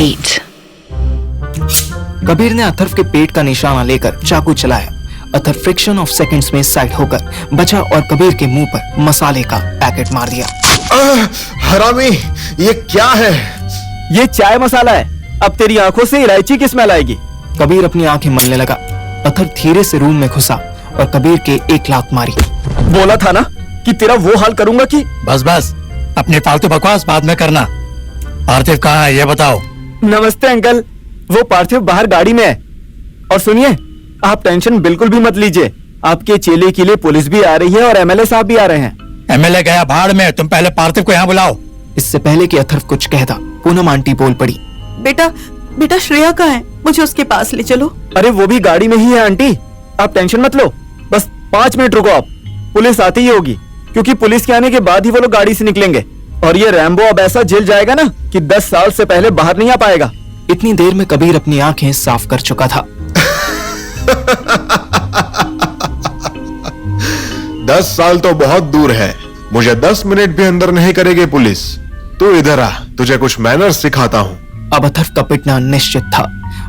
8. कबीर ने अथर्व के पेट का निशाना लेकर चाकू चलाया। अथर्व फ्रिक्शन ऑफ सेकंड्स में साइड होकर बचा और कबीर के मुंह पर मसाले का पैकेट मार दिया। हरामी, ये क्या है? ये चाय मसाला है। अब तेरी आंखों से इलायची की स्मेल आएगी। कबीर अपनी आंखें मलने लगा। अथर्व धीरे से रूम में घुसा और कबीर के एक लात मारी। बोला था ना कि तेरा वो हाल करूंगा कि। बस बस, अपनी फालतू बकवास बाद में करना। पार्थिव कहाँ है ये बताओ। नमस्ते अंकल, वो पार्थिव बाहर गाड़ी में है। और सुनिए, आप टेंशन बिल्कुल भी मत लीजिए। आपके चेले के लिए पुलिस भी आ रही है और एमएलए साहब भी आ रहे हैं। एमएलए गया भाड़ में, तुम पहले पार्थिव को यहाँ बुलाओ। इससे पहले कि अथर्व कुछ कहता, पूनम आंटी बोल पड़ी। बेटा श्रेया कहाँ है? मुझे उसके पास ले चलो। अरे वो भी गाड़ी में ही है आंटी, आप टेंशन मत लो। बस 5 मिनट रुको आप, पुलिस आती ही होगी। क्योंकि पुलिस के आने के बाद ही वो लोग गाड़ी से निकलेंगे। और ये रैम्बो अब ऐसा जेल जाएगा ना कि 10 साल से पहले बाहर नहीं आ पाएगा। इतनी देर में कबीर अपनी आंखें साफ कर चुका था। 10 साल तो बहुत दूर है। मुझे 10 मिनट भी अंदर नहीं करेगी पुलिस। तू इधर आ, तुझे कुछ मैनर्स सिखाता हूँ। अब अथर्व का पिटना निश्चित था।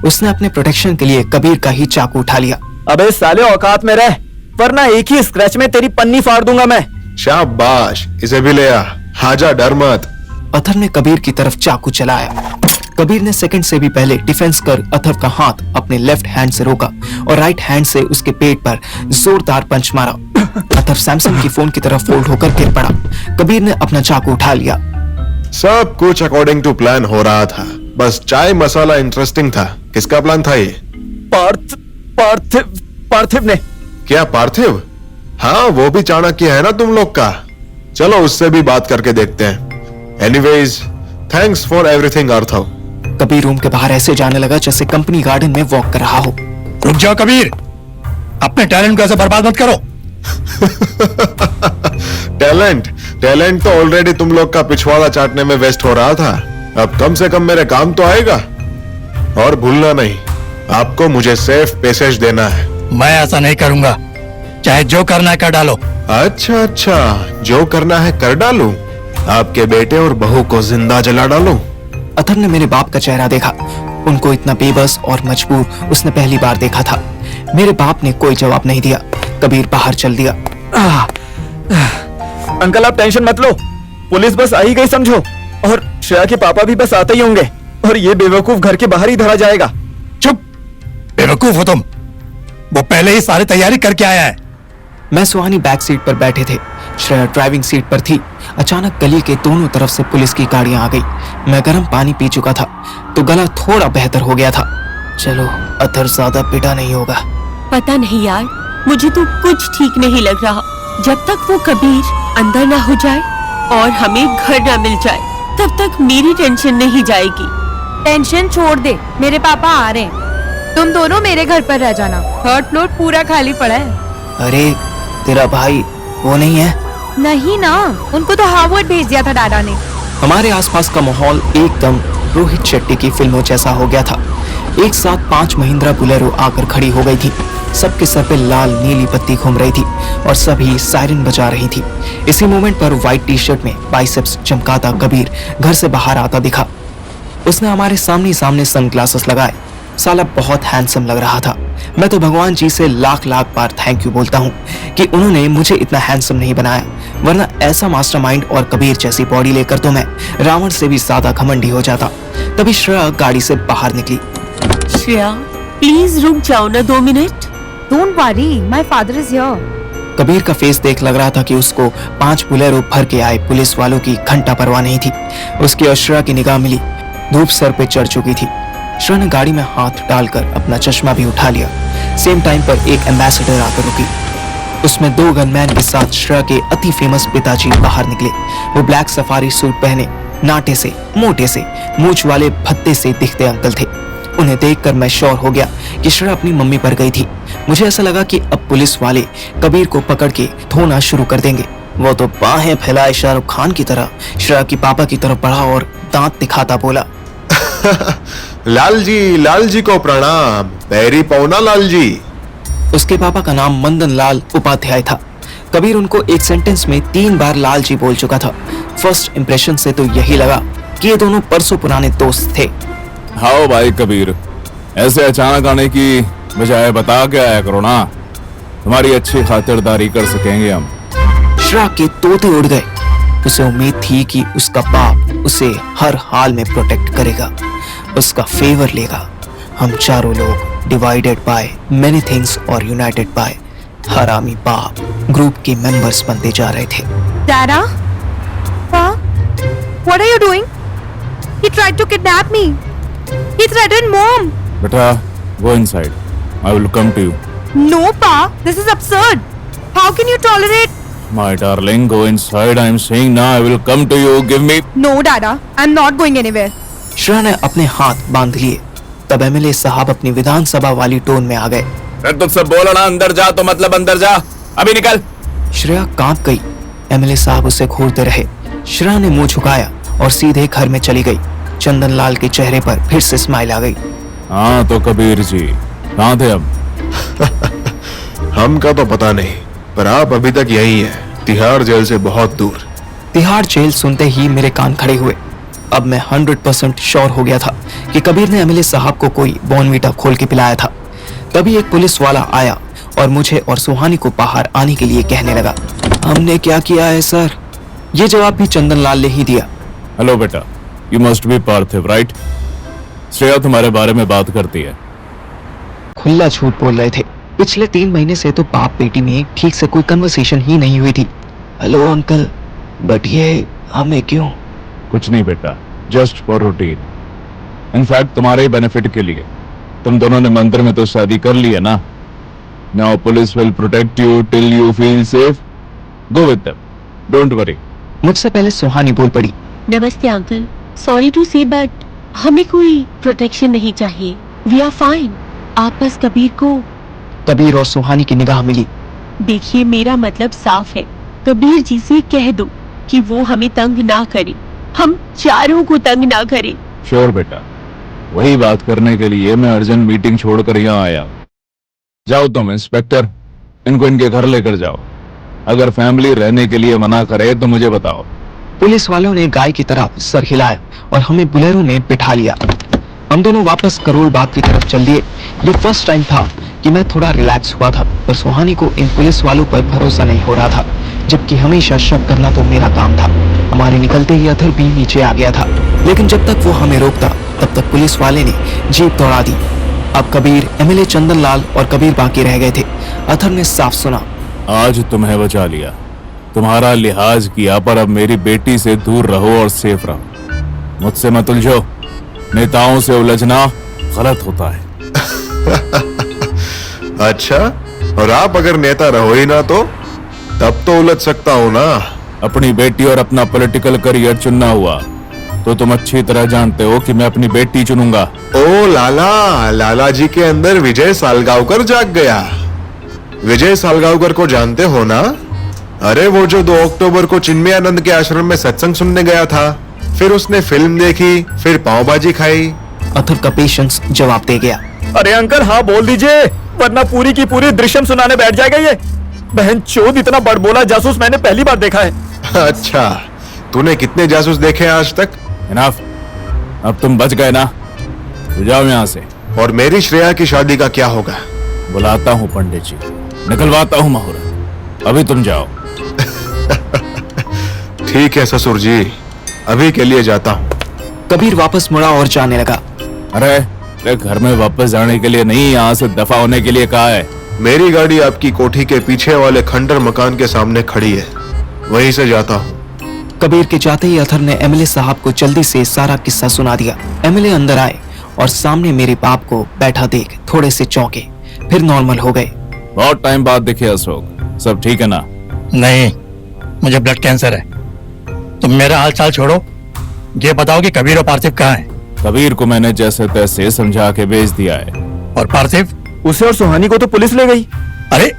उसने अपने प्रोटेक्शन के लिए कबीर का ही चाकू उठा लिया। अबे साले, औकात में रह, वरना एक ही स्क्रैच में तेरी पन्नी फाड़ दूंगा मैं। शाबाश, इसे भी ले आ। हाजा, डर मत। अथर्व ने कबीर की तरफ चाकू चलाया। कबीर ने सेकंड से भी पहले डिफेंस कर अथर्व का हाथ अपने लेफ्ट हैंड से रोका और राइट हैंड से उसके पेट पर जोरदार पंच मारा। अथर्व सैमसंग की फोन की तरफ फोल्ड होकर गिर पड़ा। कबीर ने अपना चाकू उठा लिया। सब कुछ अकॉर्डिंग टू प्लान हो रहा था। बस चाय मसाला इंटरेस्टिंग था। किसका प्लान था ये? पार्थिव ने। क्या पार्थिव? हाँ, वो भी चाणक्य है ना तुम लोग का। चलो उससे भी बात करके देखते हैं। एनीवेज, थैंक्स फॉर एवरीथिंग अर्थव। कबीर रूम के बाहर ऐसे जाने लगा जैसे कंपनी गार्डन में वॉक कर रहा हो। रुक जाओ कबीर, अपने टैलेंट को ऐसे बर्बाद मत करो। टैलेंट तो ऑलरेडी तुम लोग का पिछवाड़ा चाटने में वेस्ट हो रहा था। अब कम से कम मेरे काम तो आएगा। और भूलना नहीं, आपको मुझे सेफ पैसेज देना है। मैं ऐसा नहीं करूंगा, चाहे जो करना है कर डालो। अच्छा, जो करना है कर डालूं? आपके बेटे और बहू को जिंदा जला डालूं? अथर्व ने मेरे बाप का चेहरा देखा। उनको इतना बेबस और मजबूर उसने पहली बार देखा था। मेरे बाप ने कोई जवाब नहीं दिया। कबीर बाहर चल दिया। अंकल आप टेंशन मत लो, पुलिस बस आ ही गई समझो। और श्रेया के पापा भी बस आते ही होंगे। और ये बेवकूफ घर के बाहर ही धरा जाएगा। चुप, बेवकूफ हो तुम। वो पहले ही सारी तैयारी करके आया है। मैं सुहानी बैक सीट पर बैठे थे, श्रेया ड्राइविंग सीट पर थी। अचानक गली के दोनों तरफ से पुलिस की गाड़ियां आ गई। मैं गर्म पानी पी चुका था तो गला थोड़ा बेहतर हो गया था। चलो, अथर्व ज्यादा पिटा नहीं होगा। पता नहीं यार, मुझे तो कुछ ठीक नहीं लग रहा। जब तक वो कबीर अंदर ना हो जाए और हमें घर ना मिल जाए, तब तक मेरी टेंशन नहीं जाएगी। टेंशन छोड़ दे, मेरे पापा आ रहे हैं। तुम दोनों मेरे घर पर रह जाना। 3rd फ्लोर पूरा खाली पड़ा है। अरे तेरा भाई वो नहीं है? नहीं ना, उनको तो हार्वर्ड भेज दिया था दादा ने। हमारे आसपास का माहौल एकदम रोहित शेट्टी की फिल्मों जैसा हो गया था। एक साथ 5 महिंद्रा बुलेरो आकर खड़ी हो गई थी। सबके सर पे लाल नीली बत्ती घूम रही थी और सभी सायरन बजा रही थी। इसी मोमेंट पर व्हाइट टी शर्ट में बाइसेप्स चमकाता कबीर घर से बाहर आता दिखा। उसने हमारे सामने सनग्लासेस लगाए। साला बहुत हैंडसम लग रहा था। मैं तो भगवान जी से लाख बार थैंक यू बोलता हूँ कि उन्होंने मुझे इतना हैंडसम नहीं बनाया, वरना ऐसा मास्टरमाइंड और कबीर जैसी बॉडी लेकर तो मैं रावण से भी ज्यादा घमंडी हो जाता। तभी श्रेया गाड़ी से बाहर निकली। श्रेया प्लीज रुक जाओ ना 2 minute. Don't worry, my father is here. Kabir का फेस देख लग रहा था कि उसको 5 बुलेरो भर के आए पुलिस वालों की घंटा परवाह नहीं थी। उसकी और श्रेया की निगाह मिली। धूप सर पे चढ़ चुकी थी। श्रेया ने गाड़ी में हाथ डालकर अपना चश्मा भी उठा लिया। सेम टाइम पर एक एम्बेसडर आकर रुकी। उसमें 2 गनमैन के साथ श्रेया के अति फेमस पिताजी बाहर निकले। वो ब्लैक सफारी सूट पहने, नाटे से, मोटे से, मूंछ वाले भद्दे से दिखते अंकल थे। उन्हें देखकर मैं श्योर हो गया कि श्रेया अपनी मम्मी पर गई थी। मुझे ऐसा लगा कि अब पुलिस वाले कबीर को पकड़ के धोना शुरू कर देंगे। वो तो बाहें फैलाए शाहरुख खान की तरह श्रेया की पापा की तरफ बढ़ा और दांत दिखाता बोला, लाल जी को प्रणाम। पैरी पौना लाल जी। उसके पापा का नाम मंदन लाल उपाध्याय था। कबीर उनको एक सेंटेंस में 3 बार लाल जी बोल चुका था। फर्स्ट इंप्रेशन से तो यही लगा कि ये दोनों परसों पुराने दोस्त थे। हाँ भाई कबीर, ऐसे अचानक आने की बजाय बता के आया करो ना, तुम्हारी अच्छी खातिरदारी कर सकेंगे हम। श्रेया के तोते उड़ गए। उसे उम्मीद थी कि उसका बाप उसे हर हाल में प्रोटेक्ट करेगा, उसका फेवर लेगा। हम चारों लोग डिवाइडेड बाय मेनी थिंग्स और यूनाइटेड बाय हरामी बाप ग्रुप के मेंबर्स बनते जा रहे थे। Dada? Pa? What are you doing? He tried to kidnap me. He threatened mom. बेटा, go inside. I will come to you. No, Pa. This is absurd. How can you tolerate? My darling, go inside. I am saying now. I will come to you. Give me. No, Dada. I'm not going anywhere. Shreya ने अपने हाथ बांध लिए। तब MLA साहब अपनी विधानसभा वाली tone में आ गए। मैं तुझसे बोला ना अंदर जा तो मतलब अंदर जा, अभी निकल। श्रेया कांप गई। एमएलए साहब उसे घूरते रहे। श्रेया ने मुंह झुकाया और सीधे घर में चली गई। चंदनलाल के चेहरे पर फिर से स्माइल आ गई। हाँ तो कबीर जी कहाँ थे अब? हम का तो पता नहीं, पर आप अभी तक यही हैं, तिहाड़ जेल से बहुत दूर। तिहाड़ जेल सुनते ही मेरे कान खड़े हुए। अब मैं 100% श्योर हो गया था कि कबीर ने एमएलए साहब को कोई बॉर्नवीटा खोल के पिलाया था। तभी एक पुलिस वाला आया और मुझे और सुहानी को बाहर आने के लिए कहने लगा। हमने क्या किया है सर? ये जवाब भी चंदनलाल ने ही दिया। हेलो बेटा, you must be Parthiv right? Shreya तुम्हारे बारे में बात करती है। खुला झूठ बोल रहे थे। पिछले 3 महीने से तो बाप बेटी में ठीक से कोई कन्वर्सेशन ही नहीं हुई थी। हेलो अंकल, बट ये हमें क्यों? कुछ नहीं बेटा, जस्ट फॉर रूटीन। इनफैक्ट तुम्हारे बेनिफिट के लिए। तुम दोनों ने मंदिर में तो शादी कर ली है ना। Now police will protect you till you feel safe. Go with them, don't worry. मुझसे पहले सुहानी बोल पड़ी। नमस्ते uncle, sorry to say but हमें कोई प्रोटेक्शन नहीं चाहिए। We are fine. आप बस कबीर को। कबीर और सुहानी की निगाह मिली। देखिए मेरा मतलब साफ है, कबीर जी से कह दो कि वो हमें तंग ना करे, हम चारों को तंग ना करे। श्योर बेटा, वही बात करने के लिए मैं अर्जेंट मीटिंग छोड़कर यहाँ आया। जाओ तुम इंस्पेक्टर, इनको इनके घर लेकर जाओ। अगर फैमिली रहने के लिए मना करे तो मुझे बताओ। पुलिस वालों ने गाय की तरह सर हिलाया और हमें बुलेरो में बिठा लिया। हम दोनों वापस करोल बाग की तरफ चल दिए। ये फर्स्ट टाइम था कि मैं थोड़ा रिलैक्स हुआ था, पर सुहानी को इन पुलिस वालों पर भरोसा नहीं हो रहा था, जबकि हमेशा शक करना तो मेरा काम था। हमारे निकलते ही अथर भी नीचे आ गया था, लेकिन जब तक वो हमें रोकता तब तक पुलिस वाले ने जीप दौड़ा दी। अब कबीर, एमएलए चंदनलाल और कबीर बाकी रह गए थे। अथर ने साफ सुना। आज तुम्हें बचा लिया, तुम्हारा लिहाज किया, पर अब मेरी बेटी से दूर रहो और सेफ रहो। मुझसे मत उलझो, नेताओं से उलझना गलत होता है। अच्छा, और आप अगर नेता रहो ही ना तो तब तो उलझ सकता हूँ ना। अपनी बेटी और अपना पॉलिटिकल करियर चुनना हुआ तो तुम अच्छी तरह जानते हो कि मैं अपनी बेटी चुनूंगा। ओ लाला, लाला जी के अंदर विजय सालगांवकर जाग गया। विजय सालगांवकर को जानते हो ना? अरे वो जो 2 अक्टूबर को चिन्मयानंद के आश्रम में सत्संग सुनने गया था, फिर उसने फिल्म देखी, फिर पाव भाजी खाई। अथर का पेशेंस जवाब दे गया। अरे अंकल हाँ बोल दीजिए, वरना पूरी की पूरी दृश्यम सुनाने बैठ जाएगा ये। बहन चोद, इतना बड़बोला जासूस मैंने पहली बार देखा है। अच्छा, तूने कितने जासूस देखे हैं आज तक? इनफ, अब तुम बच गए ना, तो जाओ यहाँ से। और मेरी श्रेया की शादी का क्या होगा? बुलाता हूँ पंडित जी, निकलवाता हूँ मुहूर्त। अभी तुम जाओ। ठीक है ससुर जी, अभी के लिए जाता हूँ। कबीर वापस मुड़ा और जाने लगा। अरे घर में वापस जाने के लिए नहीं, यहाँ से दफा होने के लिए कहा है। मेरी गाड़ी आपकी कोठी के पीछे वाले खंडर मकान के सामने खड़ी है, वहीं से जाता हूँ। कबीर के जाते ही अथर ने एमएलए साहब को जल्दी से सारा किस्सा सुना दिया। एमएलए अंदर आए और सामने मेरे बाप को बैठा देख थोड़े से चौंके, फिर नॉर्मल हो गए। बहुत टाइम बाद दिखे अशोक, सब ठीक है ना? नहीं, मुझे ब्लड कैंसर है। तुम मेरा हाल चाल छोड़ो, ये बताओ कि कबीर और पार्थिव कहाँ हैं? कबीर को मैंने जैसे तैसे समझा के भेज दिया है। और पार्थिव? उसे और सुहानी को तो पुलिस ले गई। अरे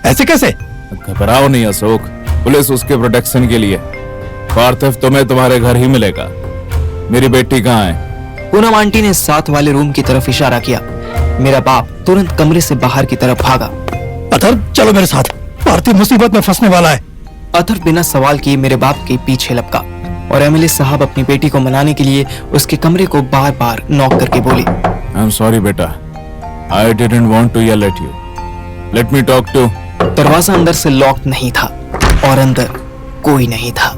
ऐसे कैसे? घबराओ नहीं अशोक, पुलिस उसके प्रोटेक्शन के लिए। पार्थिव तुम्हें तुम्हारे घर ही मिलेगा। मेरी बेटी कहाँ है? पूनम आंटी ने साथ वाले रूम की तरफ इशारा किया। मेरा बाप तुरंत कमरे से बाहर की तरफ भागा। अथर चलो मेरे साथ, पार्थिव मुसीबत में फंसने वाला है। अथर बिना सवाल किए मेरे बाप के पीछे लपका। और एमएलए साहब अपनी बेटी को मनाने के लिए उसके कमरे को बार बार नॉक करके बोले, आई एम सॉरी बेटा, I didn't want to yell at you, let me talk to. दरवाजा अंदर से लॉक नहीं था और अंदर कोई नहीं था।